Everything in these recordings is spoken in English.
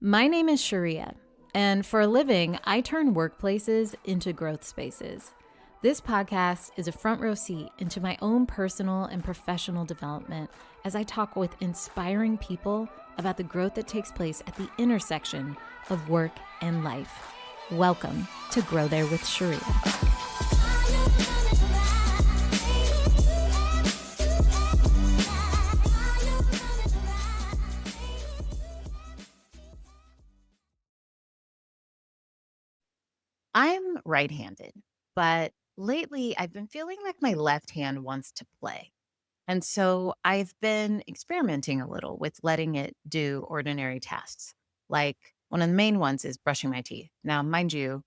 My name is Cheria, and for a living, I turn workplaces into growth spaces. This podcast is a front row seat into my own personal and professional development as I talk with inspiring people about the growth that takes place at the intersection of work and life. Welcome to Grow There with Cheria. I'm right-handed, but lately I've been feeling like my left hand wants to play. And so I've been experimenting a little with letting it do ordinary tasks. Like one of the main ones is brushing my teeth. Now, mind you,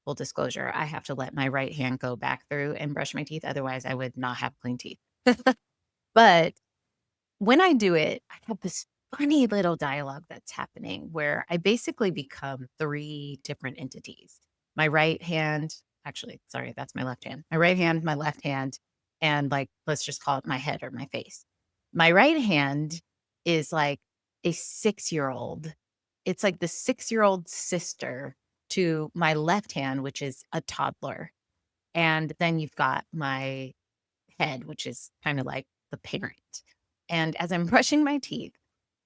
full disclosure, I have to let my right hand go back through and brush my teeth. Otherwise, I would not have clean teeth. But when I do it, I have this funny little dialogue that's happening where I basically become three different entities. My right hand, actually, sorry, that's my left hand. My right hand, my left hand, and like, let's just call it my head or my face. My right hand is like a 6-year-old. It's like the 6-year-old sister to my left hand, which is a toddler. And then you've got my head, which is kind of like the parent. And as I'm brushing my teeth,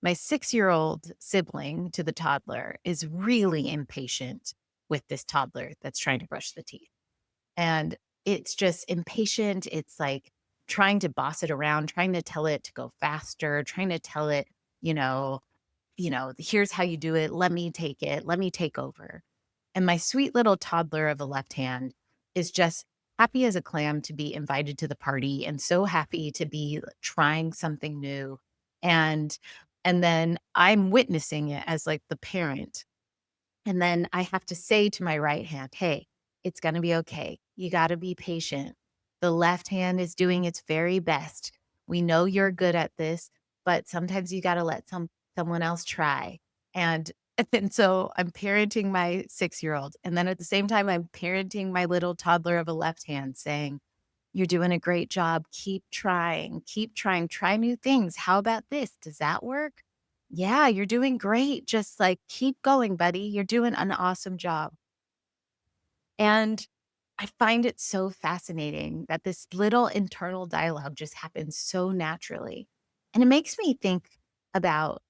my 6-year-old sibling to the toddler is really impatient with this toddler that's trying to brush the teeth. And it's just impatient. It's like trying to boss it around, trying to tell it to go faster, trying to tell it, here's how you do it. Let me take it. Let me take over. And my sweet little toddler of a left hand is just happy as a clam to be invited to the party and so happy to be trying something new. And and then I'm witnessing it as like the parent. And then I have to say to my right hand, hey, it's going to be okay. You got to be patient. The left hand is doing its very best. We know you're good at this, but sometimes you got to let someone else try. And and so I'm parenting my 6-year-old. And then at the same time, I'm parenting my little toddler of a left hand saying, you're doing a great job. Keep trying, try new things. How about this? Does that work? Yeah, you're doing great. Just like keep going, buddy. You're doing an awesome job. And I find it so fascinating that this little internal dialogue just happens so naturally. And it makes me think about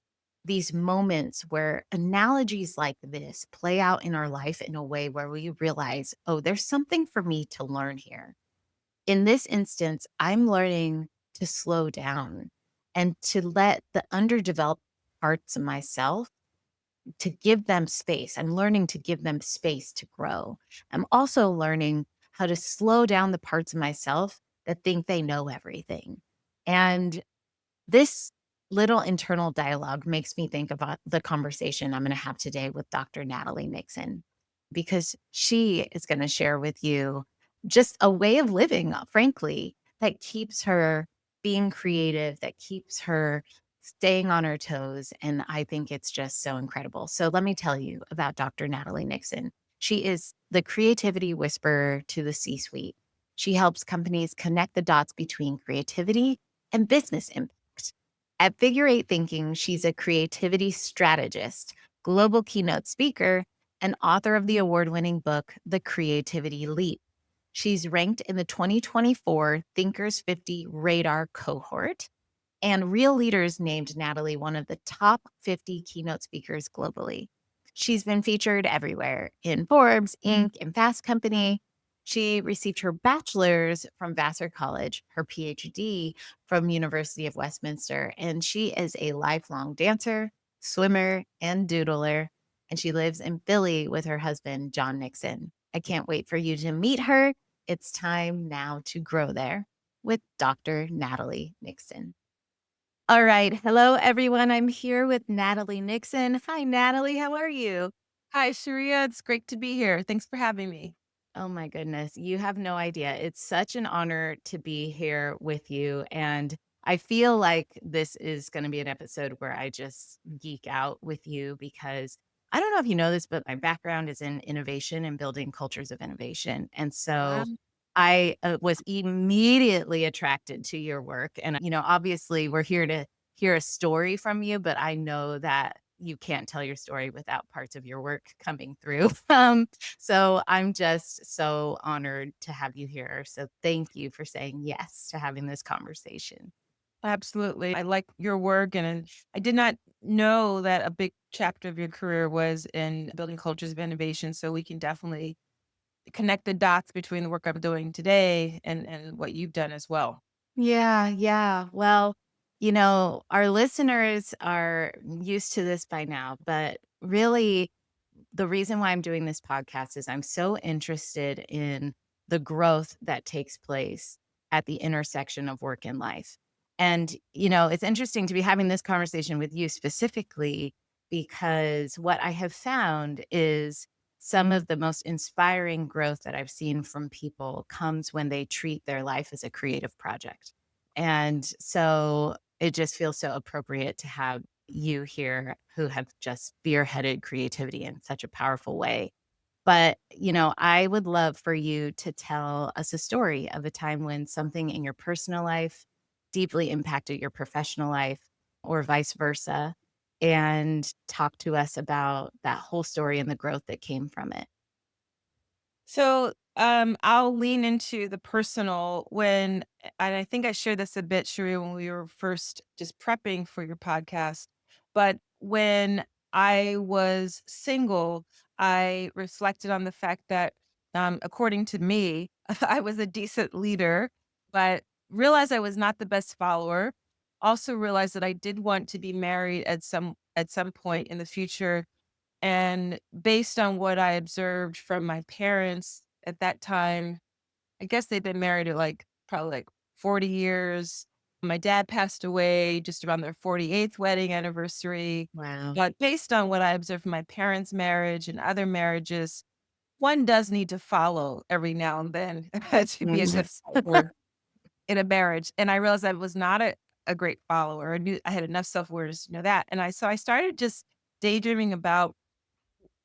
these moments where analogies like this play out in our life in a way where we realize, oh, there's something for me to learn here. In this instance, I'm learning to slow down and to let the underdeveloped parts of myself to give them space. I'm learning to give them space to grow. I'm also learning how to slow down the parts of myself that think they know everything. And this little internal dialogue makes me think about the conversation I'm going to have today with Dr. Natalie Nixon, because she is going to share with you just a way of living, frankly, that keeps her being creative, that keeps her staying on her toes. And I think it's just so incredible. So let me tell you about Dr. Natalie Nixon. She is the creativity whisperer to the C-suite. She helps companies connect the dots between creativity and business impact. At Figure Eight Thinking, she's a creativity strategist, global keynote speaker, and author of the award-winning book, The Creativity Leap. She's ranked in the 2024 Thinkers 50 Radar cohort, and Real Leaders named Natalie one of the top 50 keynote speakers globally. She's been featured everywhere in Forbes, Inc., and Fast Company. She received her bachelor's from Vassar College, her PhD from University of Westminster, and she is a lifelong dancer, swimmer, and doodler, and she lives in Philly with her husband, John Nixon. I can't wait for you to meet her. It's time now to grow there with Dr. Natalie Nixon. All right. Hello, everyone. I'm here with Natalie Nixon. Hi, Natalie. How are you? Hi, Cheria. It's great to be here. Thanks for having me. Oh, my goodness. You have no idea. It's such an honor to be here with you. And I feel like this is going to be an episode where I just geek out with you because I don't know if you know this, but my background is in innovation and building cultures of innovation. And Wow. so I was immediately attracted to your work. And, obviously we're here to hear a story from you, but I know that you can't tell your story without parts of your work coming through. So I'm just so honored to have you here. So thank you for saying yes to having this conversation. Absolutely. I like your work, and I did not know that a big chapter of your career was in building cultures of innovation. So we can definitely connect the dots between the work I'm doing today and what you've done as well. Yeah, yeah. Well, our listeners are used to this by now, but really, the reason why I'm doing this podcast is I'm so interested in the growth that takes place at the intersection of work and life. And, it's interesting to be having this conversation with you specifically because what I have found is some of the most inspiring growth that I've seen from people comes when they treat their life as a creative project. And so it just feels so appropriate to have you here who have just spearheaded creativity in such a powerful way. But, I would love for you to tell us a story of a time when something in your personal life deeply impacted your professional life or vice versa, and talk to us about that whole story and the growth that came from it. So, I'll lean into the personal and I think I shared this a bit, Cheria, when we were first just prepping for your podcast. But when I was single, I reflected on the fact that, according to me, I was a decent leader, but realized I was not the best follower. Also realized that I did want to be married at some point in the future, and based on what I observed from my parents at that time, I guess they'd been married at probably 40 years. My dad passed away just around their 48th wedding anniversary. Wow. But based on what I observed from my parents' marriage and other marriages, one does need to follow every now and then to be a good Yes. follower in a marriage. And I realized I was not a great follower. I knew I had enough self awareness to know that. And I started just daydreaming about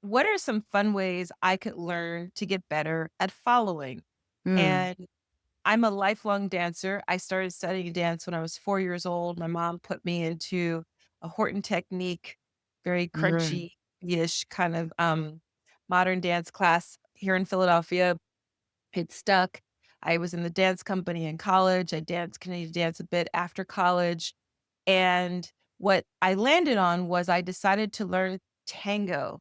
what are some fun ways I could learn to get better at following? Mm, And I'm a lifelong dancer. I started studying dance when I was 4 years old. My mom put me into a Horton technique, very mm, crunchy-ish kind of modern dance class here in Philadelphia. It stuck. I was in the dance company in college. I danced Canadian dance a bit after college. And what I landed on was I decided to learn tango.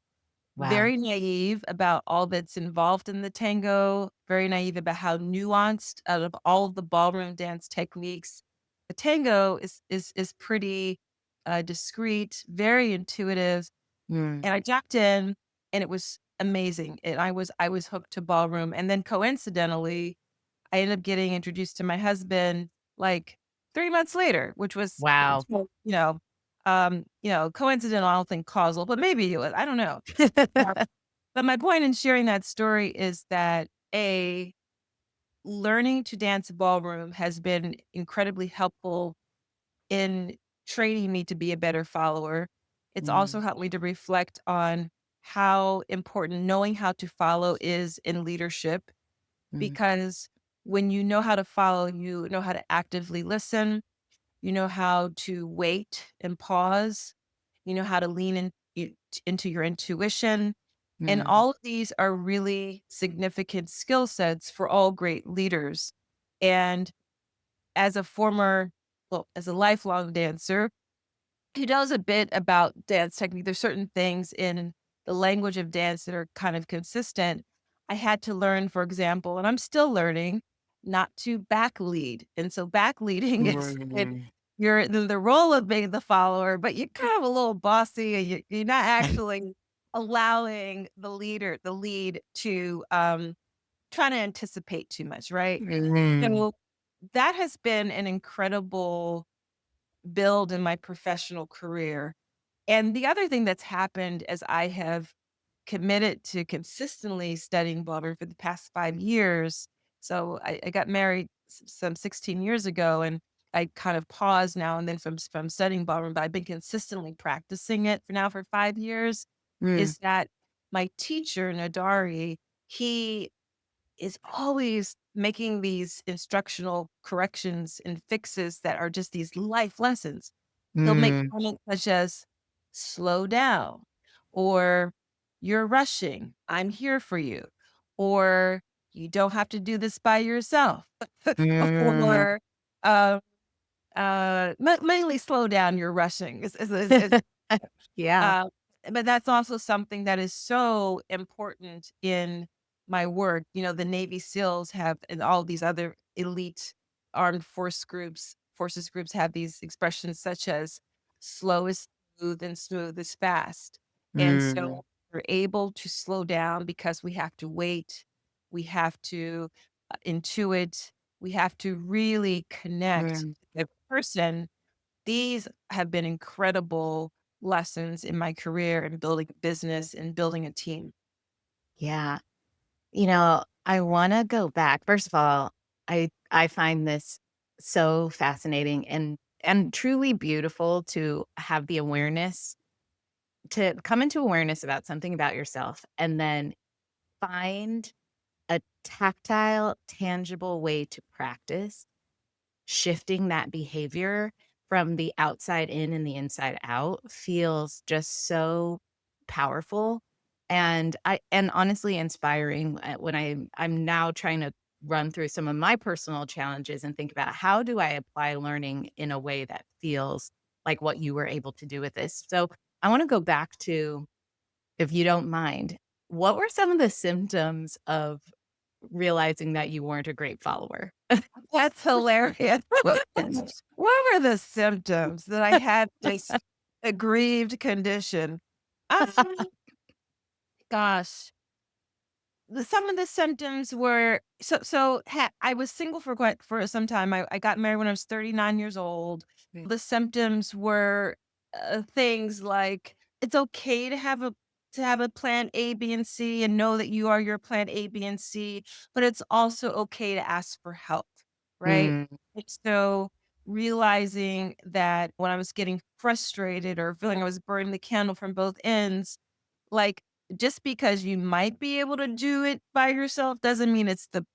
wow. Very naive about all that's involved in the tango, very naive about how nuanced out of all of the ballroom dance techniques, the tango is pretty, discreet, very intuitive, Mm, and I jumped in, and it was amazing, and I was hooked to ballroom, and then coincidentally, I ended up getting introduced to my husband, like, 3 months later, which was, wow. coincidental, I don't think causal, but maybe it was, I don't know. But my point in sharing that story is that, A, learning to dance ballroom has been incredibly helpful in training me to be a better follower. It's also Mm, helped me to reflect on how important knowing how to follow is in leadership, mm, because when you know how to follow, you know how to actively listen, you know how to wait and pause, you know how to into your intuition, and mm, all of these are really significant skill sets for all great leaders. And as a former well, as a lifelong dancer, he knows a bit about dance technique. There's certain things in the language of dance that are kind of consistent. I had to learn, for example, and I'm still learning, not to back lead. And so back leading is mm. you're in the role of being the follower, but you're kind of a little bossy, and you're not actually allowing the lead to try to anticipate too much, right? Mm, So that has been an incredible build in my professional career. And the other thing that's happened as I have committed to consistently studying ballroom for the past 5 years. So I got married some 16 years ago, and I kind of paused now and then from studying ballroom, but I've been consistently practicing it for 5 years. mm, Is that my teacher, Nadari, he is always making these instructional corrections and fixes that are just these life lessons. He'll make mm, comments such as, slow down, or you're rushing, I'm here for you, or you don't have to do this by yourself, Mm. or mainly slow down, you're rushing is Yeah. uh, but that's also something that is so important in my work. You know, the Navy SEALs have, and all these other elite armed forces groups have these expressions such as slow is smooth and smooth is fast. And Mm. so we're able to slow down because we have to wait, we have to intuit, we have to really connect Mm. the person. These have been incredible lessons in my career in building a business and building a team. Yeah. I wanna go back. First of all, I find this so fascinating and truly beautiful to have the awareness to come into awareness about something about yourself and then find a tactile, tangible way to practice shifting that behavior from the outside in and the inside out feels just so powerful and honestly inspiring when I'm now trying to run through some of my personal challenges and think about how do I apply learning in a way that feels like what you were able to do with this. So I want to go back to, if you don't mind, what were some of the symptoms of realizing that you weren't a great follower? That's hilarious. What were the symptoms that I had this aggrieved condition? Um, gosh, some of the symptoms were I was single for quite for some time. I got married when I was 39 years old. Mm. The symptoms were things like it's okay to have a plan A, B, and C and know that you are your plan A, B, and C, but it's also okay to ask for help, right? Mm. And so realizing that when I was getting frustrated or feeling I was burning the candle from both ends, like, just because you might be able to do it by yourself doesn't mean it's the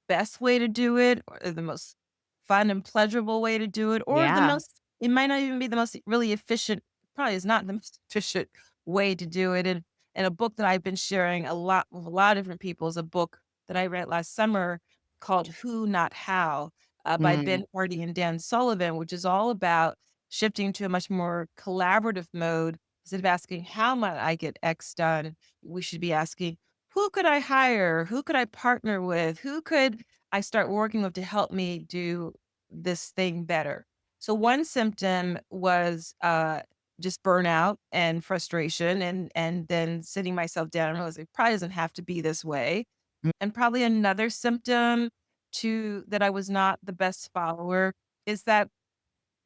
best way to do it or the most fun and pleasurable way to do it or the Yeah. most it might not even be the most really efficient, probably is not the most efficient way to do it. And a book that I've been sharing a lot with a lot of different people is a book that I read last summer called Who Not How, by Mm. Ben Hardy and Dan Sullivan, which is all about shifting to a much more collaborative mode. Instead of asking, "How might I get X done?" we should be asking, "Who could I hire? Who could I partner with? Who could I start working with to help me do this thing better?" So one symptom was just burnout and frustration, and then sitting myself down and realizing it probably doesn't have to be this way. Mm. And probably another symptom to that I was not the best follower is that,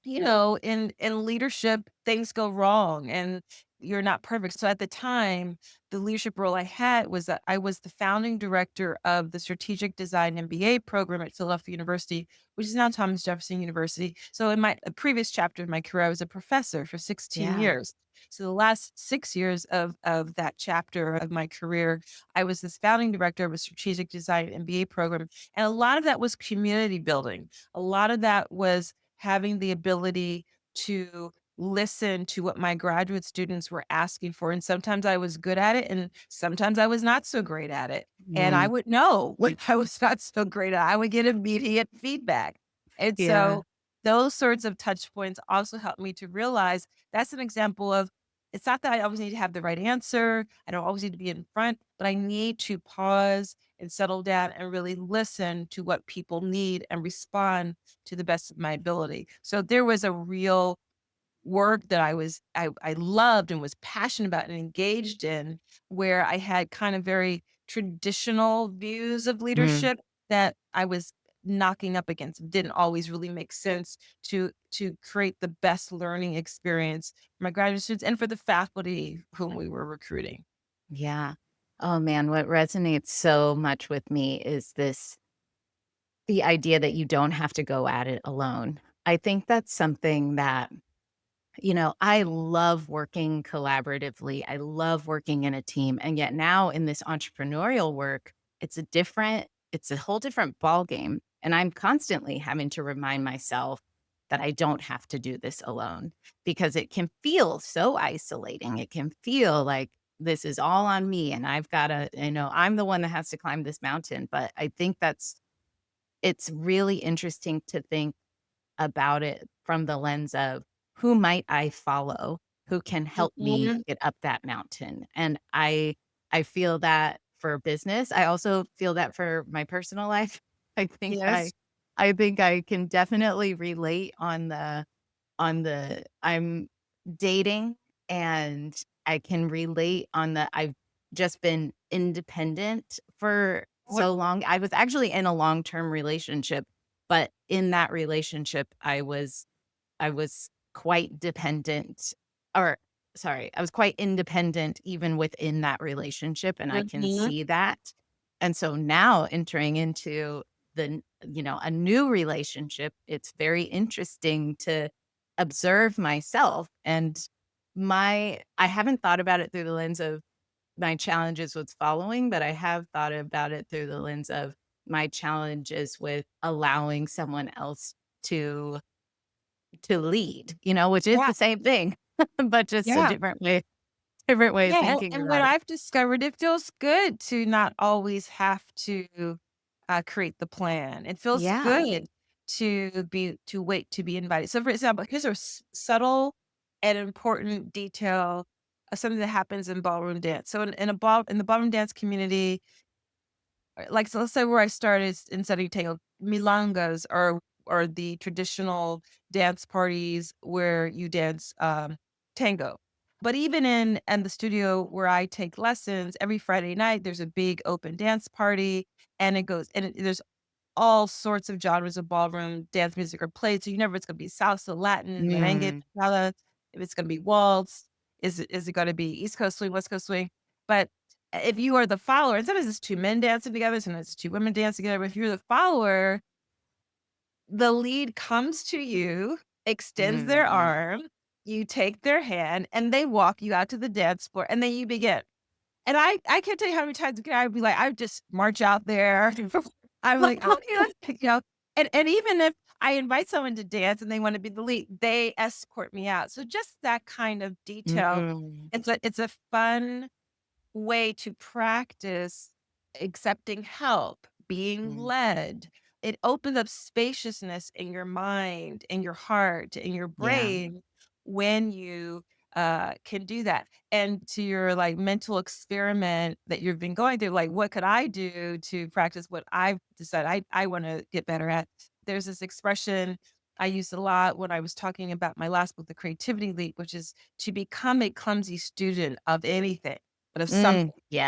in leadership, things go wrong and you're not perfect. So at the time, the leadership role I had was that I was the founding director of the Strategic Design MBA program at Philadelphia University, which is now Thomas Jefferson University. So in my a previous chapter of my career, I was a professor for 16 Yeah. years. So the last 6 years of that chapter of my career, I was this founding director of a strategic design MBA program. And a lot of that was community building. A lot of that was having the ability to listen to what my graduate students were asking for. And sometimes I was good at it, and sometimes I was not so great at it. And I Mm. would know when I was not so great at it. I would get immediate feedback. And Yeah. so those sorts of touch points also helped me to realize that's an example of it's not that I always need to have the right answer. I don't always need to be in front, but I need to pause and settle down and really listen to what people need and respond to the best of my ability. So there was a real work that I loved and was passionate about and engaged in, where I had kind of very traditional views of Mm. leadership that I was knocking up against. It didn't always really make sense to create the best learning experience for my graduate students and for the faculty whom we were recruiting. Yeah. Oh, man, what resonates so much with me is the idea that you don't have to go at it alone. I think that's something that, I love working collaboratively. I love working in a team, and yet now in this entrepreneurial work, it's a whole different ball game, and I'm constantly having to remind myself that I don't have to do this alone because it can feel so isolating. It can feel like this is all on me and I've got to, I'm the one that has to climb this mountain. But I think it's really interesting to think about it from the lens of who might I follow who can help me Mhm. get up that mountain. And I feel that for business. I also feel that for my personal life. I think I Yes. I think I can definitely relate on the I'm dating, and I can relate on the I've just been independent for What so long. I was actually in a long-term relationship, but in that relationship, I was quite dependent, or sorry, I was quite independent even within that relationship, and I can Mhm. see that. And so now entering into a new relationship, it's very interesting to observe myself and I haven't thought about it through the lens of my challenges with following, but I have thought about it through the lens of my challenges with allowing someone else to lead, which is Yeah. the same thing, but just a Yeah. different way of Yeah, and thinking and what about it. I've discovered, it feels good to not always have to, create the plan. It feels Yeah. good to wait to be invited. So, for example, here's a subtle and important detail of something that happens in ballroom dance. So, in the ballroom dance community, like, so let's say where I started in studying tango, milongas are the traditional dance parties where you dance, tango. But even in the studio where I take lessons, every Friday night, there's a big open dance party, and there's all sorts of genres of ballroom dance music are played, so you never it's gonna be salsa, Latin, merengue, Mm, bachata, if it's gonna be waltz, is it gonna be East Coast swing, West Coast swing? But if you are the follower, and sometimes it's 2 men dancing together, sometimes it's 2 women dancing together, but if you're the follower, the lead comes to you, extends their mhm, arm, you take their hand, and they walk you out to the dance floor, and then you begin. And I can't tell you how many times I'd be like, I just march out there. I'm like, "Oh, okay, let's pick you up." And even if I invite someone to dance and they wanna be the lead, they escort me out. So just that kind of detail, mm, it's a fun way to practice accepting help, being mm. led. It opens up spaciousness in your mind, in your heart, in your Yeah, brain when you can do that. And to your like mental experiment that you've been going through, like what could I do to practice what I've decided I want to get better at? There's this expression I used a lot when I was talking about my last book, The Creativity Leap, which is to become a clumsy student of anything but of something.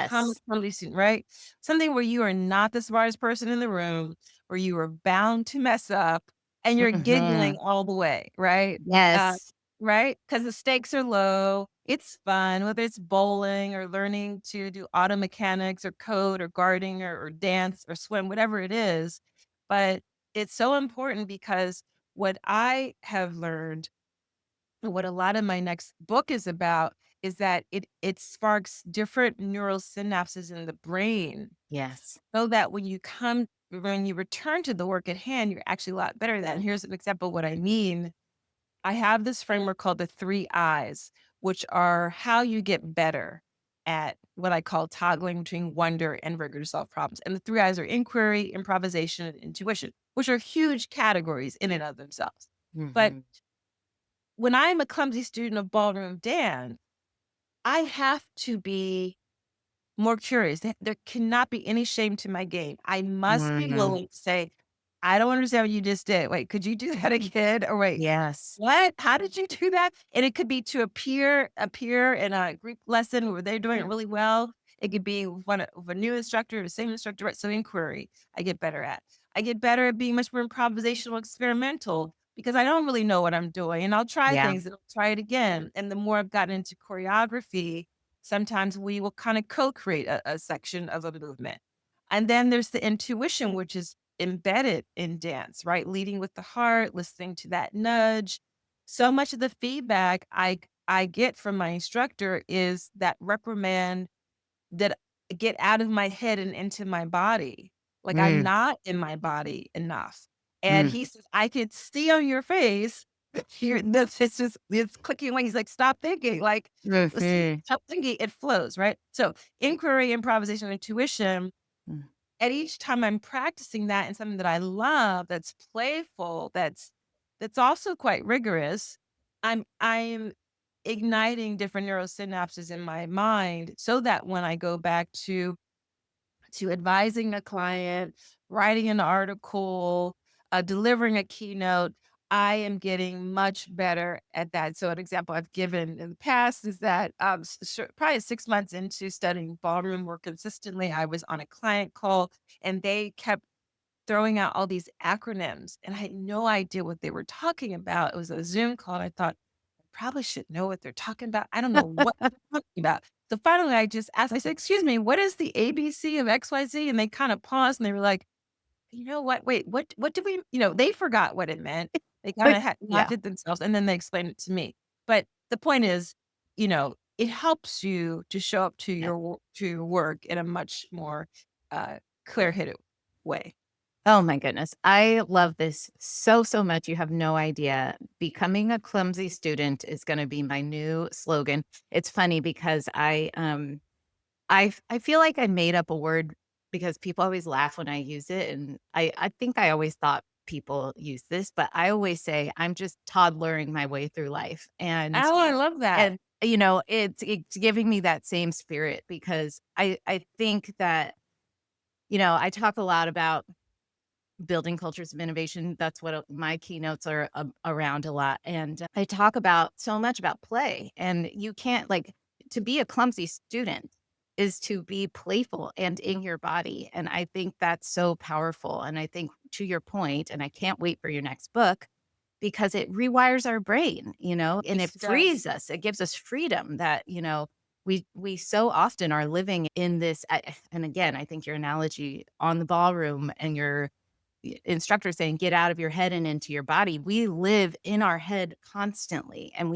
Become a yes. clumsy student, right? Something where you are not the smartest person in the room, where you are bound to mess up and you're giggling Mhm. all the way, right? Uh, Yes. right? Because the stakes are low. It's fun, whether it's bowling or learning to do auto mechanics or code or gardening or dance or swim, whatever it is. But it's so important because what I have learned what a lot of my next book is about is that it sparks different neural synapses in the brain Yes. so that when you return to the work at hand, you're actually a lot better at that. And here's an example of what I mean. I have this framework called the 3 Is, which are how you get better at what I call toggling between wonder and rigor to solve problems. And the 3 Is are inquiry, improvisation, and intuition, which are huge categories in and of themselves. But Mhm. when I'm a clumsy student of ballroom dance, I have to be more curious. There cannot be any shame to my game. I must be Mm. willing to say, "I don't understand what you just did. Wait, could you do that again?" Or wait, Yes. "What? How did you do that?" And it could be to a peer in a group lesson where they're doing it really well. It could be with a new instructor, the same instructor, right? So inquiry, I get better at. I get better at being much more improvisational, experimental because I don't really know what I'm doing, and I'll try Yeah. things and I'll try it again. And the more I've gotten into choreography, sometimes we will kind of co-create a section of a movement. And then there's the intuition, which is embedded in dance, right? Leading with the heart, listening to that nudge. So much of the feedback I get from my instructor is that reprimand that get out of my head and into my body. Like I'm Mm. not in my body enough. And Mm. he says, "I could see on your face, here this it's just it's clicking away." He's like, "Stop thinking, like, let's see, Mhm. stop thinking, it flows," right? So, inquiry, improvisation, intuition, Mm. and each time I'm practicing that in something that I love, that's playful, that's also quite rigorous, I'm igniting different neurosynapses in my mind so that when I go back to advising a client, writing an article, delivering a keynote, I am getting much better at that. So, an example I've given in the past is that probably 6 months into studying ballroom more consistently, I was on a client call and they kept throwing out all these acronyms, and I had no idea what they were talking about. It was a Zoom call, and I thought, "I probably should know what they're talking about. I don't know what they're talking about." So finally, I just asked, I said, "Excuse me, what is the ABC of XYZ?" And they kind of paused and they were like, "You know what? Wait, what did we," they forgot what it meant. They kinda had laughed Yeah. at themselves, and then they explained it to me. But the point is, it helps you to show up to your work in a much more, uh, clear-headed way. Oh my goodness. I love this so, so much. You have no idea. Becoming a clumsy student is going to be my new slogan. It's funny because I feel like I made up a word because people always laugh when I use it. And I think I always thought people use this, but I always say I'm just toddlering my way through life. Oh, I love that. And it's giving me that same spirit because I think that, I talk a lot about building cultures of innovation. That's what my keynotes are around a lot. And I talk about so much about play. And you can't, like, to be a clumsy student is to be playful and in your body. And I think that's so powerful. And I think to your point, and I can't wait for your next book because it rewires our brain, and it Yes, it does. frees us. It gives us freedom that, we so often are living in this. And again, I think your analogy on the ballroom and your instructor saying, "Get out of your head and into your body." We live in our head constantly, and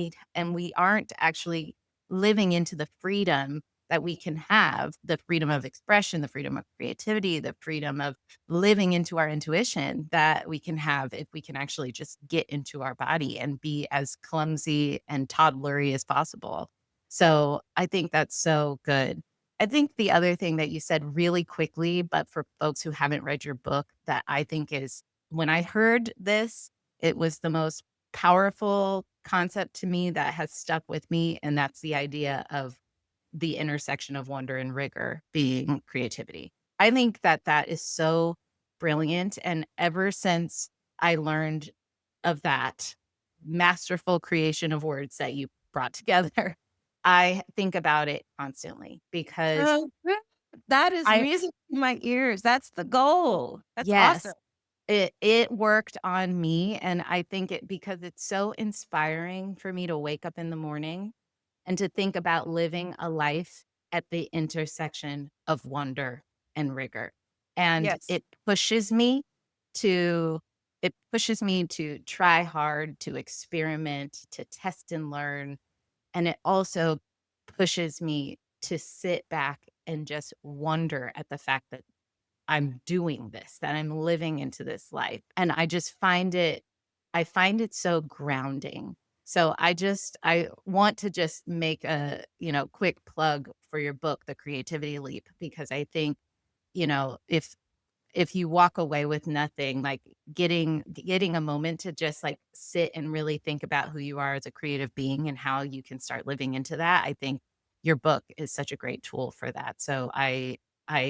we aren't actually living into the freedom that we can have, the freedom of expression, the freedom of creativity, the freedom of living into our intuition that we can have if we can actually just get into our body and be as clumsy and toddlery as possible. So, I think that's so good. I think the other thing that you said really quickly, but for folks who haven't read your book, that I think is when I heard this, it was the most powerful concept to me that has stuck with me. And that's the idea of the intersection of wonder and rigor being creativity. I think that that is so brilliant. And ever since I learned of that masterful creation of words that you brought together, I think about it constantly because Oh, good. That is I, music to my ears. That's the goal. That's awesome. yes, it worked on me. And I think it because it's so inspiring for me to wake up in the morning and to think about living a life at the intersection of wonder and rigor. And Yes. to it pushes me to try hard, to experiment, to test and learn. And it also pushes me to sit back and just wonder at the fact that I'm doing this, that I'm living into this life. And I find it so grounding. So I want to just make a, quick plug for your book, The Creativity Leap, because I think, if you walk away with nothing, like getting a moment to just like sit and really think about who you are as a creative being and how you can start living into that, I think your book is such a great tool for that. So I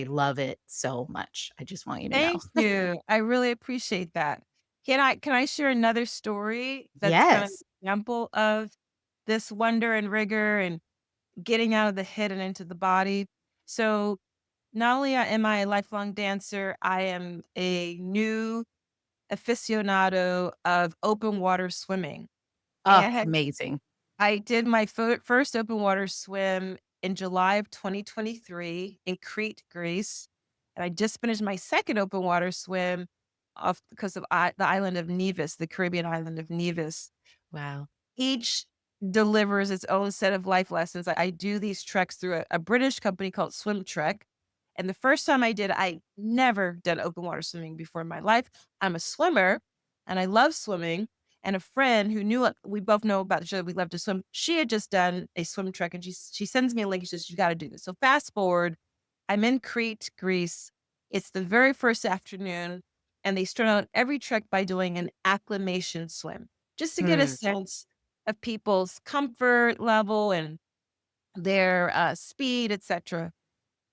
love it so much. I just want you to know. Thank you. I really appreciate that. Can I share another story that's kind of an Yes. example of this wonder and rigor and getting out of the head and into the body? So, not only am I a lifelong dancer, I am a new aficionado of open water swimming. Oh, And amazing. I did my first open water swim in July of 2023 in Crete, Greece, and I just finished my second open water swim off because of the island of Nevis, the Caribbean island of Nevis. Wow. Each delivers its own set of life lessons. I do these treks through a British company called Swim Trek, And the first time I did, I never done open water swimming before in my life. I'm a swimmer and I love swimming. And a friend who knew we both know about each other, we love to swim. She had just done a swim trek and she sends me a link. She says, you got to do this. So fast forward, I'm in Crete, Greece. It's the very first afternoon, and they start out every trek by doing an acclimation swim just to get a Mm, sense of people's comfort level and their speed, etc.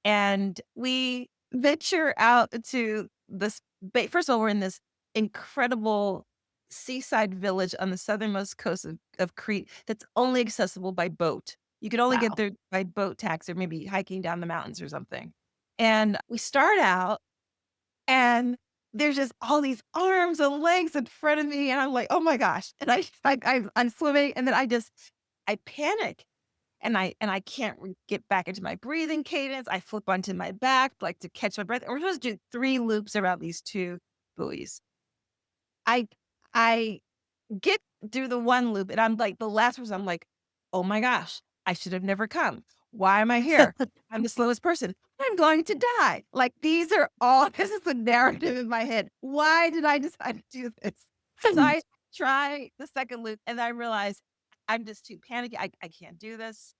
And we venture out to this first of all, we're in this incredible seaside village on the southernmost coast of Crete that's only accessible by boat. You could only get wow. there by boat taxi or maybe hiking down the mountains or something. And we start out and there's just all these arms and legs in front of me, and I'm like, "Oh my gosh." And I'm swimming, and then I panic and I can't get back into my breathing cadence. I flip onto my back, like, to catch my breath. And we're supposed to do 3 loops around these 2 buoys. I I get through the 1 loop, and I'm like the last person, I'm like, "Oh my gosh, I should have never come. Why am I here? I'm the slowest person. I'm going to die." Like, these are all this is the narrative in my head. Why did I decide to do this? So I try the 2nd loop, and I realize I'm just too panicky. I can't do this.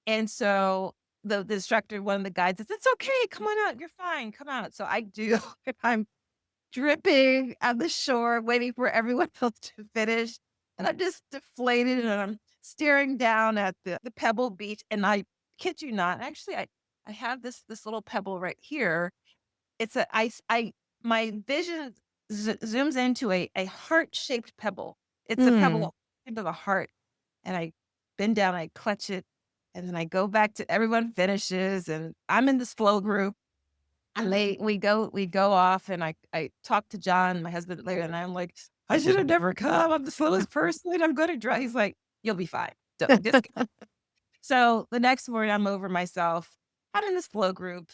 And so the instructor, one of the guides says, "It's okay, come on out, you're fine, come out." So I do, and I'm dripping on the shore, waiting for everyone else to finish, and I'm just deflated, and I'm staring down at the pebble beach, and I kid you not, actually, I have this little pebble right here. It's a I my vision zooms into a heart-shaped pebble. It's a Mm, pebble into the heart, and I bend down, I clutch it, and then I go back to everyone finishes, and I'm in this flow group, and we go off, and I talk to John, my husband, later, and I'm like, "I should have never come. I'm the slowest person. I'm gonna drown." He's like, "You'll be fine. Don't just." So the next morning, I'm over myself. I'm in this flow group.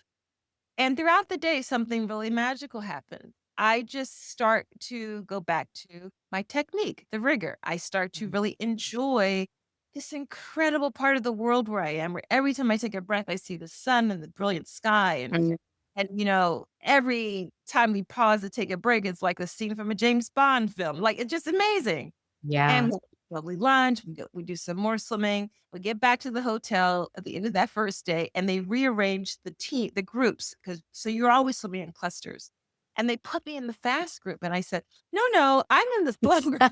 And throughout the day, something really magical happened. I just start to go back to my technique, the rigor. I start to really enjoy this incredible part of the world where I am, where every time I take a breath, I see the sun and the brilliant sky. mm, And every time we pause to take a break, it's like a scene from a James Bond film. Like, it's just amazing. And yeah. we have a lovely lunch, we do some more swimming, we get back to the hotel at the end of that first day, and they rearrange the groups, because so you're always swimming in clusters. And they put me in the fast group, and I said, "No, no, I'm in the slow group."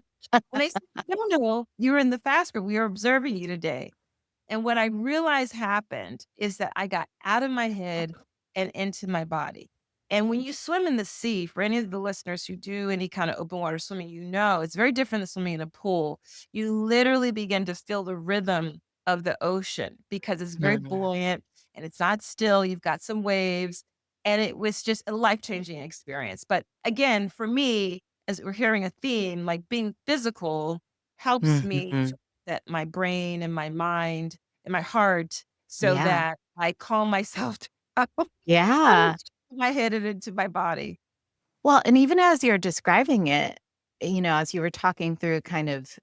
And they said, "No, no, you're in the fast group. We are observing you today." And what I realized happened is that I got out of my head and into my body. And when you swim in the sea, for any of the listeners who do any kind of open water swimming, it's very different than swimming in a pool. You literally begin to feel the rhythm of the ocean because it's very Mm, buoyant and it's not still. You've got some waves. And it was just a life changing experience. But again, for me, as we're hearing a theme, like being physical helps me mhm. that my brain and my mind and my heart so Yeah. that I calm myself down out of Yeah. my head and into my body. Well, and even as you're describing it, as you were talking through kind of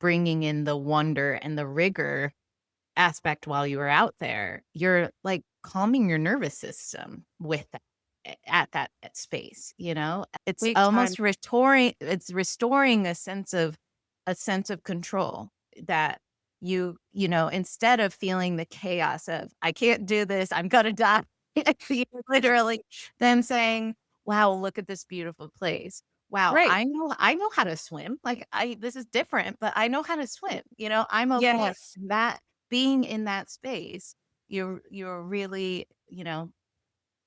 bringing in the wonder and the rigor aspect while you were out there, you're, like, calming your nervous system with that at that space, you know? It's Take time. almost restoring a sense of control that instead of feeling the chaos of, "I can't do this, I'm gonna die," you're literally then saying, "Wow, look at this beautiful place. Wow, Right. I know how to swim, like, I this is different, but I know how to swim," "I'm okay." Yes. That being in that space, you're really,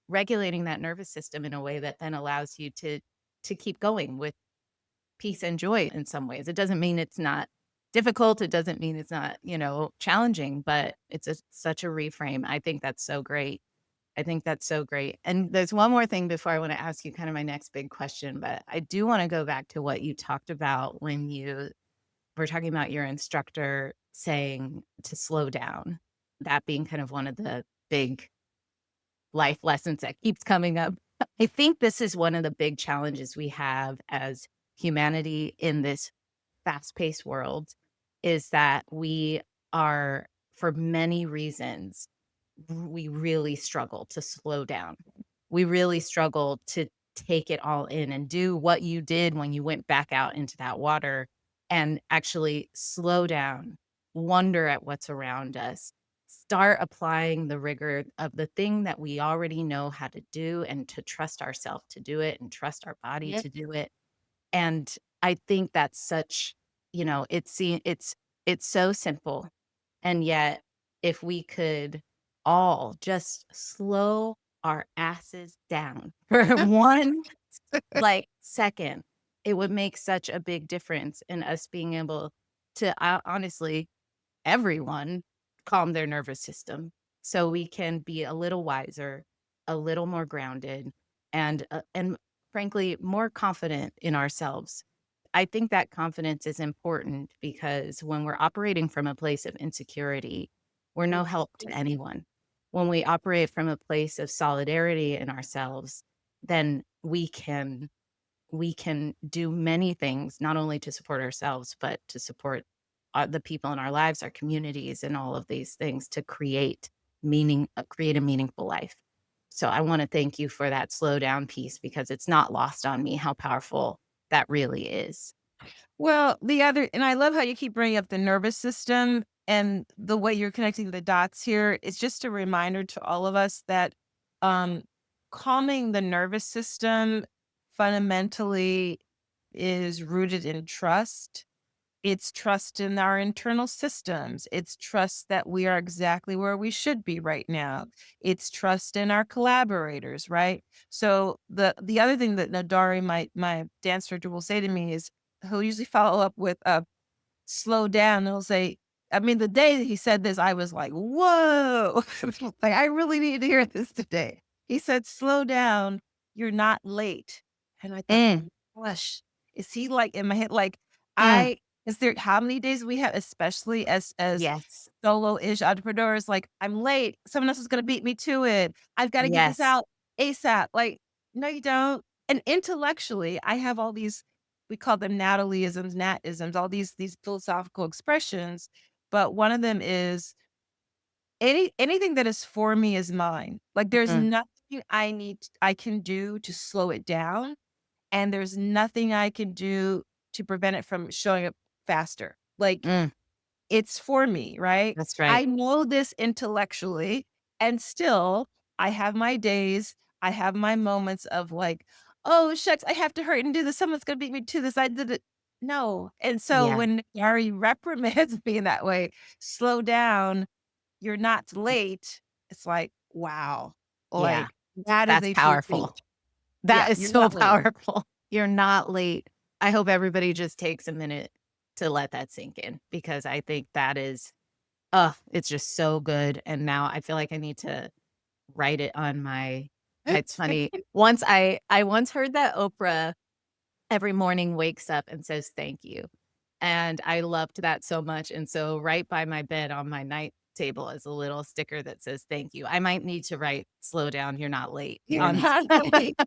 regulating that nervous system in a way that then allows you to keep going with peace and joy in some ways. It doesn't mean it's not difficult. It doesn't mean it's not, challenging, but it's such a reframe. I think that's so great. I think that's so great. And there's one more thing before I want to ask you kind of my next big question, but I do want to go back to what you talked about when you were talking about your instructor saying to slow down, that being kind of one of the big life lessons that keeps coming up. I think this is one of the big challenges we have as humanity in this fast-paced world is that we are, for many reasons, we really struggle to slow down. We really struggle to take it all in and do what you did when you went back out into that water and actually slow down, wonder at what's around us, start applying the rigor of the thing that we already know how to do and to trust ourselves to do it and trust our body Yep. to do it. And I think that's such, it's so simple. And yet, if we could all just slow our asses down for one second, it would make such a big difference in us being able to honestly everyone calm their nervous system so we can be a little wiser, a little more grounded, and frankly, more confident in ourselves. I think that confidence is important because when we're operating from a place of insecurity, we're no help to anyone. When we operate from a place of solidarity in ourselves, then we can do many things, not only to support ourselves, but to support the people in our lives, our communities, and all of these things to create a meaningful life. So I want to thank you for that slow down piece because it's not lost on me how powerful that really is. Well, the other and I love how you keep bringing up the nervous system and the way you're connecting the dots here. It's just a reminder to all of us that um, calming the nervous system fundamentally is rooted in trust. It's trust in our internal systems. It's trust that we are exactly where we should be right now. It's trust in our collaborators, right? So the other thing that Nadari, my dance director, will say to me is he'll usually follow up with slow down. He'll say, I mean, the day that he said this, I was like, whoa, like I really need to hear this today. He said, slow down. You're not late. And I thought, Mm, oh my gosh, is he like in my head? Like mm, is there how many days we have, especially as yes. solo-ish entrepreneurs, like I'm late. Someone else is going to beat me to it. I've got to get this Yes. out ASAP. Like, no, you don't. And intellectually, I have all these we call them Natalieisms, Natisms, all these philosophical expressions, but one of them is anything that is for me is mine. Like there's Mm, nothing I can do to slow it down, and there's nothing I can do to prevent it from showing up faster. Like mm, it's for me, right? that's right. I know this intellectually, and still, I have my days, I have my moments of like, "Oh, shucks, I have to hurry and do this. Someone's gonna beat me to this. I did it." No, and so Yeah. when Yari reprimands me in that way, "Slow down, you're not late," it's like, wow, Yeah. like, that is That's a true powerful. statement. Yeah, That is you're so not late. powerful. You're not late. I hope everybody just takes a minute to let that sink in because I think that is, it's just so good. And now I feel like I need to write it on my it's funny. I once heard that Oprah every morning wakes up and says thank you. And I loved that so much. And so right by my bed on my night table is a little sticker that says thank you. I might need to write slow down, you're not late You're on not late.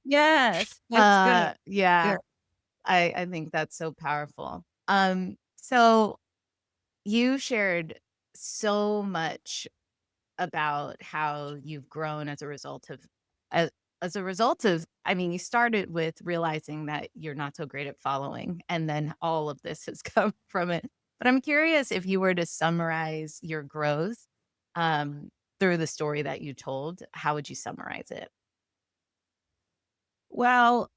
Yes, that's good. yeah. Yeah. I think that's so powerful. So you shared so much about how you've grown as, as a result of, I mean, you started with realizing that you're not so great at following, and then all of this has come from it. But I'm curious if you were to summarize your growth um, through the story that you told, how would you summarize it? Well,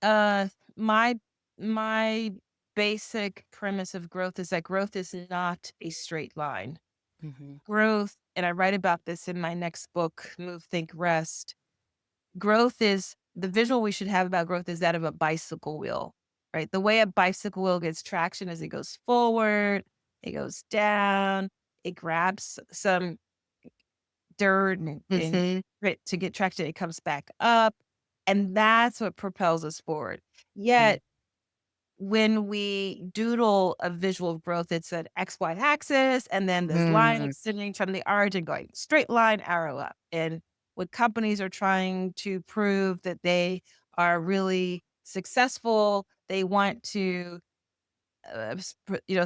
Uh, my my basic premise of growth is that growth is not a straight line. Hmm. Growth, and I write about this in my next book, Move, Think, Rest. Growth is the visual we should have about growth is that of a bicycle wheel, right? The way a bicycle wheel gets traction is it goes forward, it goes down, it grabs some dirt and Hmm. grit to get traction, it comes back up. And that's what propels us forward. Mm, Yet when we doodle a visual of growth, it's an XY axis and then this line mm, extending from the origin going straight line, arrow up. And when companies are trying to prove that they are really successful, they want to,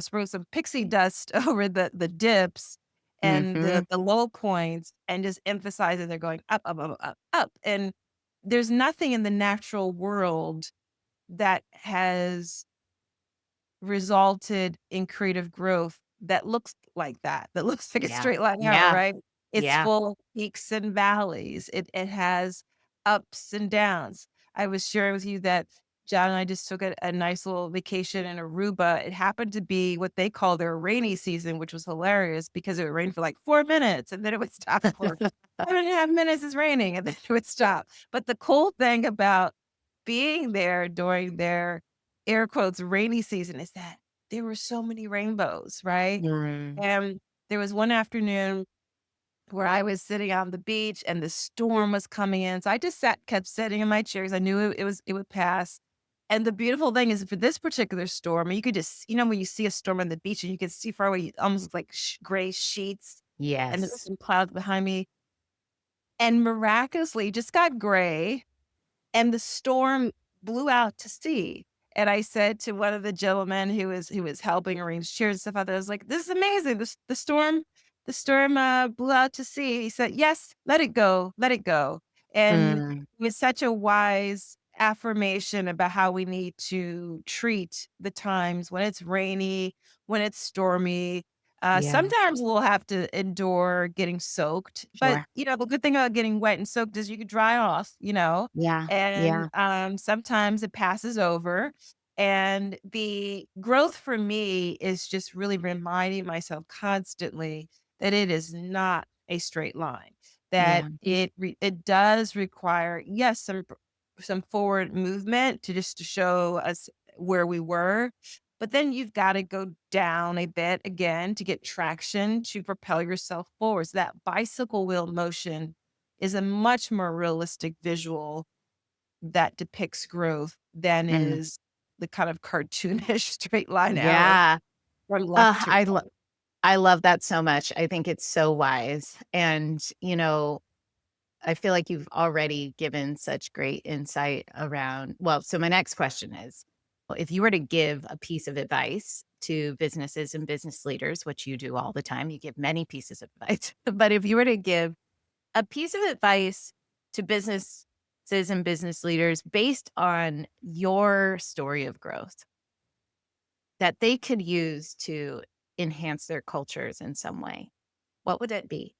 sprinkle some pixie dust over the dips. and Mhm. the low points and just emphasize that they're going up, up, up, up, up. And there's nothing in the natural world that has resulted in creative growth that looks like that, that looks like a Yeah. straight line arrow, Yeah. right? It's Yeah. full of peaks and valleys. It has ups and downs. I was sharing with you that John and I just took a nice little vacation in Aruba. It happened to be what they call their rainy season, which was hilarious because it would rain for like 4 minutes and then it would stop for 7.5 minutes. It's raining and then it would stop. But the cool thing about being there during their air quotes rainy season is that there were so many rainbows, right? Mm. And there was one afternoon where I was sitting on the beach and the storm was coming in. So I just kept sitting in my chairs. I knew it would pass. And the beautiful thing is for this particular storm, you could just, when you see a storm on the beach and you can see far away, it almost looks like gray sheets and there's Yes. some clouds behind me. And miraculously, it just got gray and the storm blew out to sea. And I said to one of the gentlemen who was helping arrange chairs and stuff out there, I was like, "This is amazing. The storm blew out to sea." He said, "Yes, let it go, let it go." And it Mm. was such a wise affirmation about how we need to treat the times when it's rainy, when it's stormy. Yeah. Sometimes we'll have to endure getting soaked, but Sure. the good thing about getting wet and soaked is you could dry off. Yeah. And, Yeah. sometimes it passes over, and the growth for me is just really reminding myself constantly that it is not a straight line, that Yeah. it does require, yes, some forward movement to show us where we were, but then you've gotta go down a bit again to get traction to propel yourself forward. So that bicycle wheel motion is a much more realistic visual that depicts growth than Mm. is the kind of cartoonish straight line arrow Yeah. from left Uh, to I lo right. I love that so much. I think it's so wise. And, I feel like you've already given such great insight around so my next question is, if you were to give a piece of advice to businesses and business leaders, which you do all the time, you give many pieces of advice, but if you were to give a piece of advice to businesses and business leaders based on your story of growth that they could use to enhance their cultures in some way, what would it be?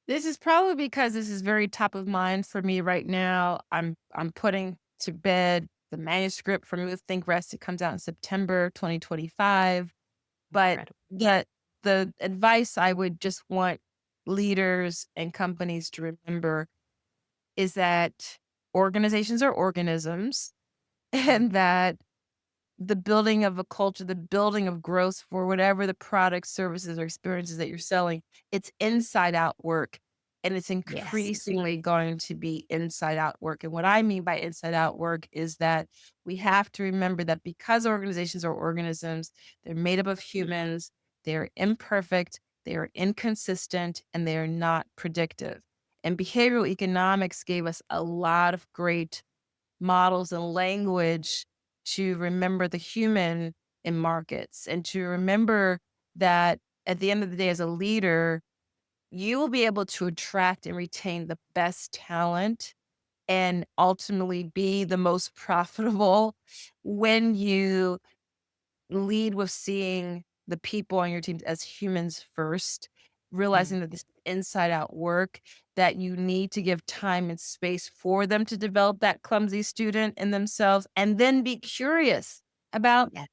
This is probably because this is very top of mind for me right now. I'm putting to bed the manuscript for Move, Think, Rest. It comes out in September 2025. But Incredible. the advice I would just want leaders and companies to remember is that organizations are organisms Mm. and that the building of a culture, the building of growth for whatever the products, services, or experiences that you're selling, it's inside out work. And it's Yes. increasingly going to be inside out work. And what I mean by inside out work is that we have to remember that because organizations are organisms, they're made up of humans, they're imperfect, they are inconsistent, and they are not predictive. And behavioral economics gave us a lot of great models and language to remember the human in markets and to remember that at the end of the day, as a leader, you will be able to attract and retain the best talent and ultimately be the most profitable when you lead with seeing the people on your team as humans first, Mm. realizing that this inside out work, that you need to give time and space for them to develop that clumsy student in themselves, and then be curious about Yes.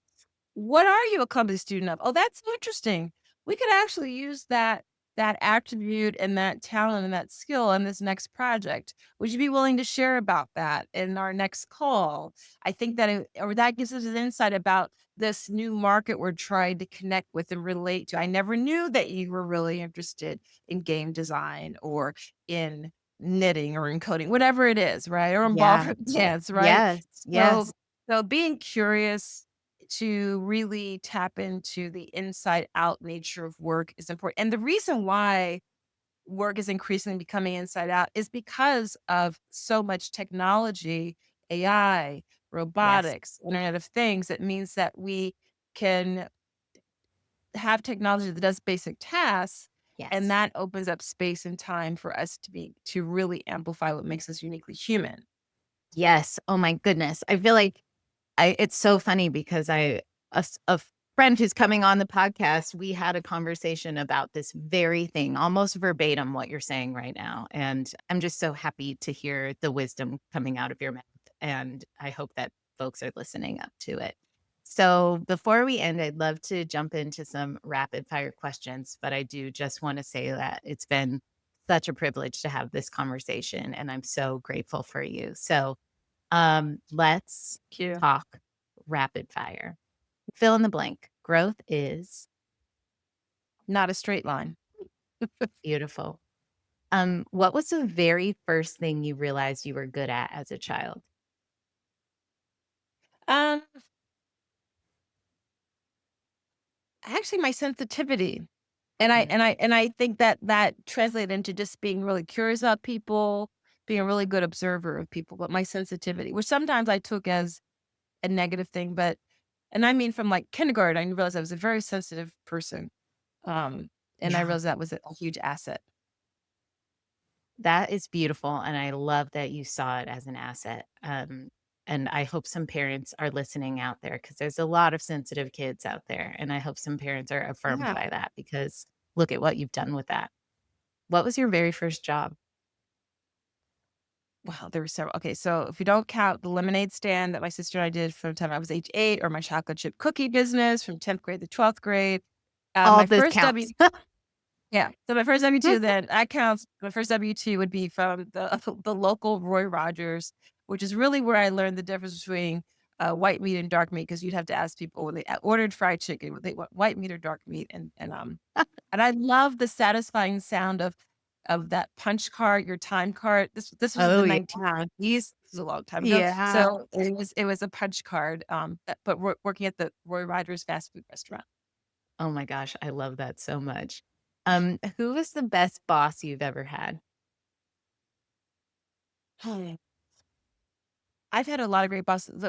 what are you a clumsy student of? Oh, that's so interesting. We could actually use that attribute and that talent and that skill in this next project. Would you be willing to share about that in our next call? I think that gives us an insight about this new market we're trying to connect with and relate to. I never knew that you were really interested in game design or in knitting or in coding, whatever it is, right? Or in Yeah. ballroom dance, right? Yes. So Yes. so being curious to really tap into the inside out nature of work is important. And the reason why work is increasingly becoming inside out is because of so much technology, AI, Yes. robotics, Internet of Things. It means that we can have technology that does basic tasks, and Yes. that opens up space and time for us to really amplify what makes us uniquely human. Yes. Oh my goodness. I feel like it's so funny because a friend who's coming on the podcast, we had a conversation about this very thing, almost verbatim what you're saying right now, and I'm just so happy to hear the wisdom coming out of your mouth, and I hope that folks are listening up to it. So, before we end, I'd love to jump into some rapid fire questions, but I do just wanna say that it's been such a privilege to have this conversation, and I'm so grateful for you. So, let's Cue. talk rapid fire. Fill in the blank. Growth is Not a straight line. beautiful. What was the very first thing you realized you were good at as a child? Um, Actually, my sensitivity. Mm, And I think that that translated into just being really curious about people, being a really good observer of people, but my sensitivity, which sometimes I took as a negative thing, but and I mean from like kindergarten, I realized I was a very sensitive person. Um, and I yeah, realized that was a huge asset. that is beautiful, and I love that you saw it as an asset. And I hope some parents are listening out there because there's a lot of sensitive kids out there, and I hope some parents are affirmed Yeah. by that because look at what you've done with that. What was your very first job? Wow, there were several. Okay, so if you don't count the lemonade stand that my sister and I did from the time I was age 8, or my chocolate chip cookie business from 10th grade to 12th grade, All my this first W. counts. Yeah. So my first W-2 then that counts. My first W-2 would be from the the local Roy Rogers, which is really where I learned the difference between white meat and dark meat, because you'd have to ask people when they ordered fried chicken, would they want white meat or dark meat, and I love the satisfying sound of that punch card, your time card. This was in Oh, the yeah. 1990s. This was a long time ago. Yeah. So it was a punch card, but working at the Roy Rogers fast food restaurant. Oh my gosh, I love that so much. Who was the best boss you've ever had? I've had a lot of great bosses.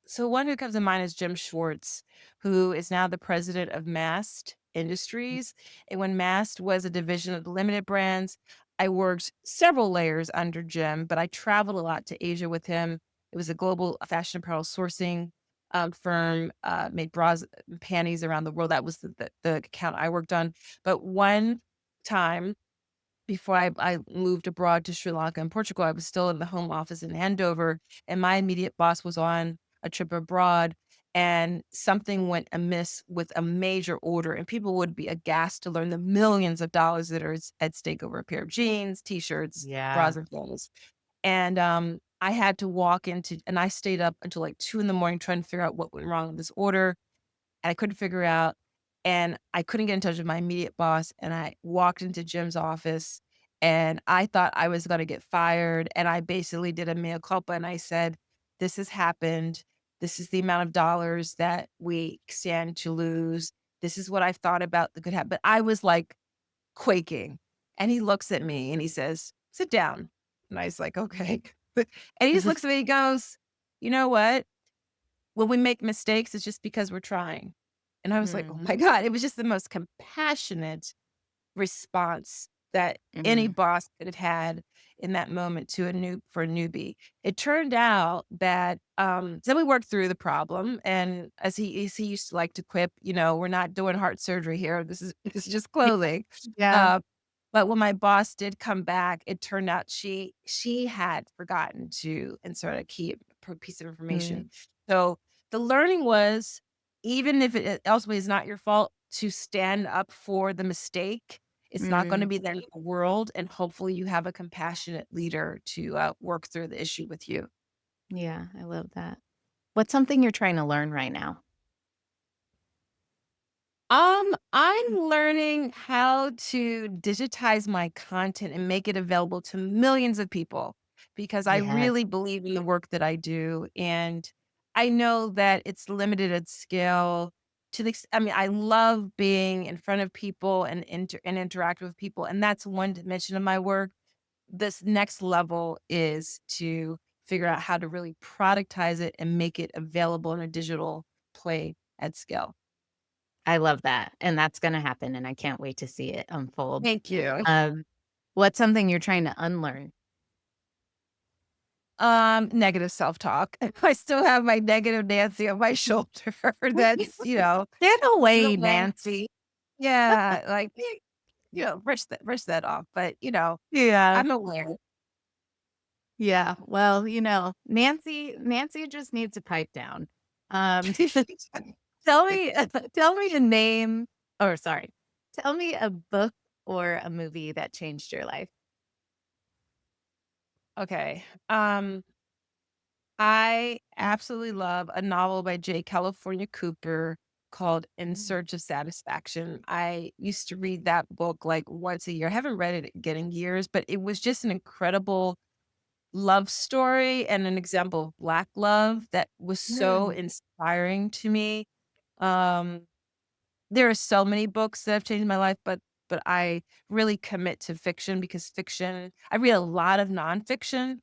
So one who comes to mind is Jim Schwartz, who is now the president of Mast Industries. And when Mast was a division of the Limited Brands, I worked several layers under Jim, but I traveled a lot to Asia with him. It was a global fashion apparel sourcing firm, made bras and panties around the world. That was the account I worked on. But one time before I moved abroad to Sri Lanka and Portugal, I was still in the home office in Andover, and my immediate boss was on a trip abroad, and something went amiss with a major order, and people would be aghast to learn the millions of dollars that are at stake over a pair of jeans, T-shirts, bras, Yeah. and clothes. And, I had to walk into and I stayed up until, like, 2 in the morning trying to figure out what went wrong with this order, and I couldn't figure out, and I couldn't get in touch with my immediate boss, and I walked into Jim's office, and I thought I was gonna get fired, and I basically did a mea culpa, and I said, "This has happened. This is the amount of dollars that we stand to lose. This is what I've thought about that could happen." But I was, like, quaking, and he looks at me, and he says, "Sit down." And I was like, "Okay." And he just looks at me, he goes, "You know what? When we make mistakes, it's just because we're trying." And I was like, "Oh Mm, my god." It was just the most compassionate response that any mhm. boss could have had in that moment to a newbie. It turned out that, so we worked through the problem, and as he used to like to quip, "We're not doing heart surgery here. This is this is just Yeah, clothing." yeah. Uh, but when my boss did come back, it turned out she had forgotten to insert a key piece of Mm, information. So the learning was, even if it ultimately is not your fault, to stand up for the mistake. It's not gonna mm, be the end of the world, and hopefully you have a compassionate leader to, work through the issue with you. yeah, I love that. What's something you're trying to learn right now? I'm learning how to digitize my content and make it available to millions of people, because I Yes. really believe in the work that I do, and I know that it's limited at scale to I mean, I love being in front of people and interact with people, and that's one dimension of my work. This next level is to figure out how to really productize it and make it available in a digital play at scale. I love that, and that's gonna happen, and I can't wait to see it unfold. Thank you. Um, what's something you're trying to unlearn? Negative self-talk. I still have my negative Nancy on my shoulder that's, Get still away, there. Nancy. Yeah, like, brush that off, but, Yeah. I'm aware. Yeah, well, Nancy just needs to pipe down. Um, tell me tell me a name or sorry, tell me a book or a movie that changed your life. Okay, I absolutely love a novel by J. California Cooper called In Mm. Search of Satisfaction. I used to read that book, like, once a year. I haven't read it again in years, but it was just an incredible love story and an example of Black love that was so Mm. inspiring to me. Um, there are so many books that have changed my life, but I really commit to fiction because fiction I read a lot of nonfiction,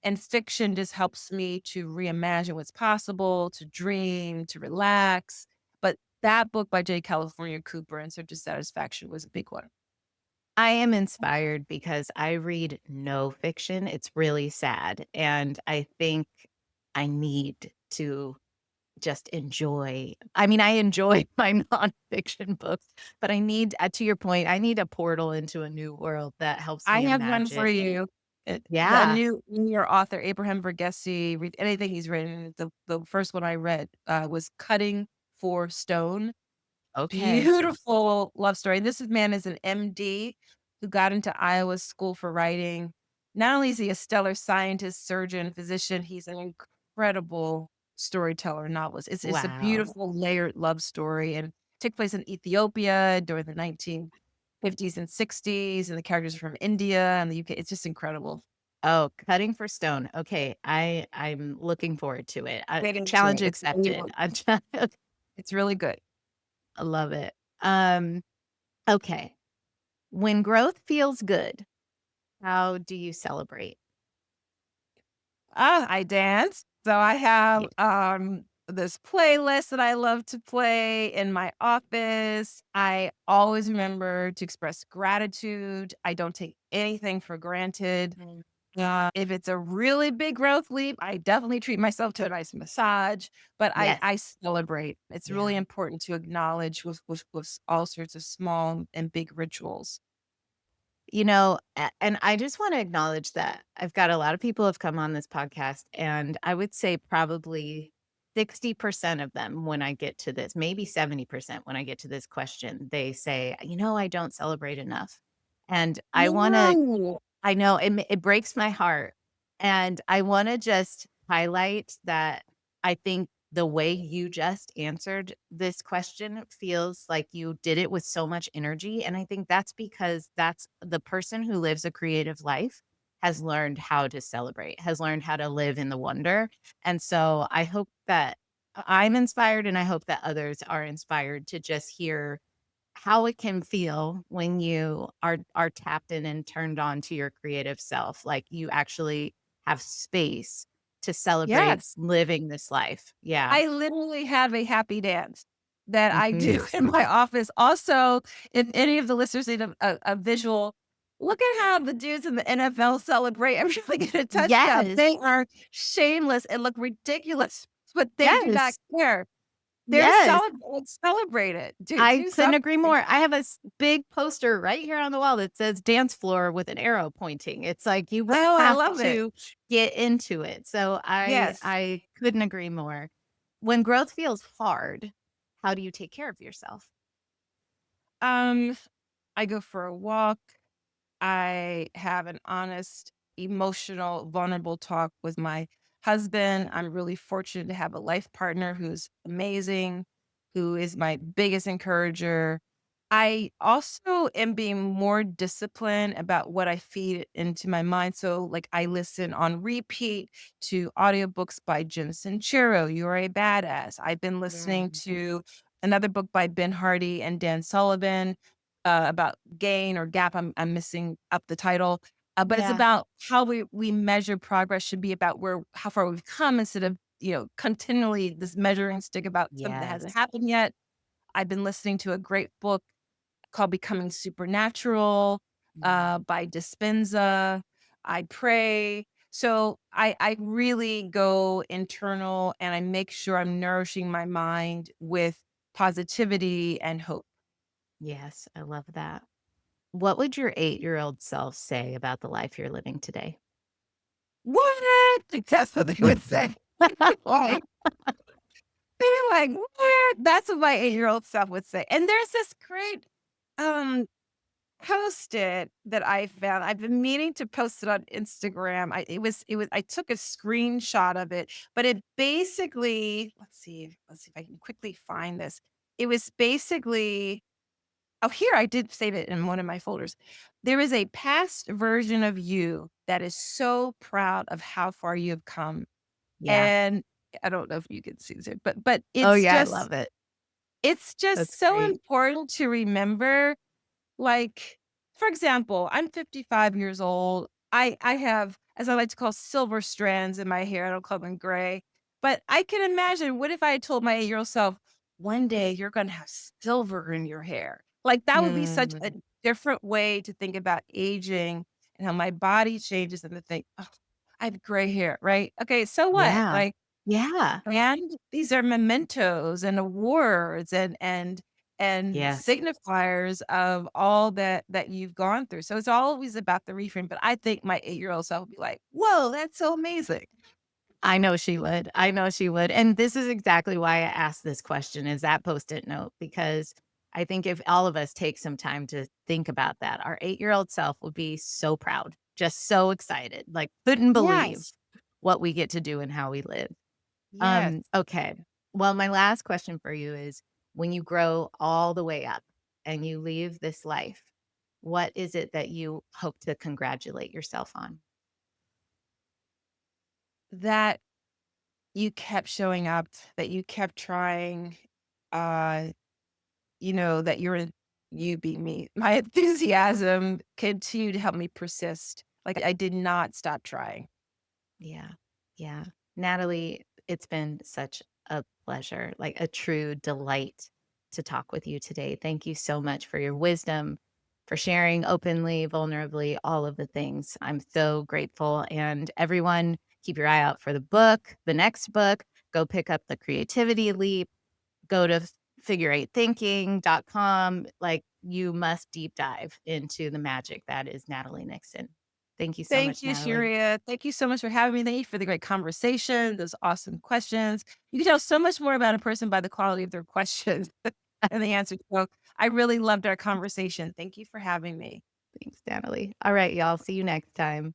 and fiction just helps me to reimagine what's possible, to dream, to relax. But that book by J. California Cooper, In Search of Satisfaction, was a big one. I am inspired because I read no fiction. It's really sad, and I think I need to just enjoy I mean, I enjoy my nonfiction books, but I need to your point, I need a portal into a new world that helps I me have one imagine. for you. The Yeah. new year author, Abraham Verghese, read anything he's written. The first one I read, was Cutting for Stone. Okay. Beautiful love story. This man is an MD who got into Iowa School for Writing. Not only is he a stellar scientist, surgeon, physician, he's an incredible storyteller, novelist. It's a Wow. beautiful layered love story and took place in Ethiopia during the 1950s and 60s, and the characters are from India and the UK. It's just incredible. Oh, Cutting for Stone. Okay, I'm looking forward to it. Get into Challenge it. accepted. It's really good. I love it. Okay. When growth feels good, how do you celebrate? I dance. So I Yeah. have, this playlist that I love to play in my office. I always remember to express gratitude. I don't take anything for granted. Mm. If it's a really big growth leap, I definitely treat myself to a nice massage, but I Yes. I celebrate. It's really Yeah. important to acknowledge with all sorts of small and big rituals. And I just wanna acknowledge that I've got a lot of people have come on this podcast, and I would say probably 60% of them when I get to this, maybe 70% when I get to this question, they say, I don't celebrate enough." And No. I know it breaks my heart, and I wanna just highlight that I think the way you just answered this question feels like you did it with so much energy, and I think that's because that's the person who lives a creative life has learned how to celebrate, has learned how to live in the wonder, and so I hope that I'm inspired, and I hope that others are inspired to just hear how it can feel when you are tapped in and turned on to your creative self, like, you actually have space to celebrate Yes. living this life. Yeah. I literally have a happy dance that I Mhm. do in my office. Also, if any of the listeners need a visual, look at how the dudes in the NFL celebrate every time they get a touchdown. Yes. They are shameless and look ridiculous, but they do not Yes. care. They're Yes. celebrate it. I Do couldn't something. agree more. I have a big poster right here on the wall that says "dance floor" with an arrow pointing. It's like you Oh, I have love it. to get into it. So I Yes. I couldn't agree more. When growth feels hard, how do you take care of yourself? Um, I go for a walk. I have an honest, emotional, vulnerable talk with my husband. I'm really fortunate to have a life partner who's amazing, who is my biggest encourager. I also am being more disciplined about what I feed into my mind. So, like, I listen on repeat to audiobooks by Jim Sincero, You're a Badass. I've been listening Mm. to another book by Ben Hardy and Dan Sullivan about gain or gap. I'm missing up the title, but it's Yeah. about how we measure progress should be about where how far we've come instead of continually this measuring stick about something that hasn't Yes. happened yet. I've been listening to a great book called Becoming Supernatural Mm. by Dispenza. I pray. So I really go internal and I make sure I'm nourishing my mind with positivity and hope. Yes, I love that. What would your 8-year-old self say about the life you're living today? What? Like, that's what they would say. Like, they're like, what? That's what my 8-year-old self would say. And there's this great um Post-it that I found. I've been meaning to post it on Instagram. It was I took a screenshot of it, but it basically let's see if I can quickly find this. It was basically oh, here, I did save it in one of my folders. There is a past version of you that is so proud of how far you have come, Yeah. and I don't know if you can see this here, but Oh, yeah, I love it. it's That's just so great. important to remember like, for example, I'm 55 years old. I have, as I like to call, silver strands in my hair. I don't call them gray. But I can imagine, what if I had told my 8-year-old self, one day you're gonna have silver in your hair? Like, that would be such a Mm. different way to think about aging and how my body changes and to think, oh, I have gray hair, right? Okay, so what? Yeah. Like, Yeah. and these are mementos and awards and Yes. signifiers of all that you've gone through. So it's always about the reframe, but I think my 8-year-old self would be like, "Whoa, that's so amazing." I know she would. I know she would. And this is exactly why I asked this question is that Post-it note, because I think if all of us take some time to think about that, our 8-year-old self would be so proud, just so excited, like couldn't believe Yes. what we get to do and how we live. Yes. Okay. Well, my last question for you is when you grow all the way up and you leave this life, what is it that you hope to congratulate yourself on? That you kept showing up, that you kept trying, uh, that you beat me. My enthusiasm continued to help me persist. Like, I did not stop trying. Yeah. Yeah. Natalie, it's been such a pleasure, like a true delight to talk with you today. Thank you so much for your wisdom, for sharing openly, vulnerably, all of the things. I'm so grateful. And everyone, keep your eye out for the book, the next book. Go pick up The Creativity Leap. Go to figure8thinking.com. Like you must deep dive into the magic that is Natalie Nixon. Thank you so Thank much, you, Natalie. Cheria. Thank you so much for having me. Thank you for the great conversation, those awesome questions. You can tell so much more about a person by the quality of their questions and the answers. So I really loved our conversation. Thank you for having me. Thanks, Natalie. All right, y'all. See you next time.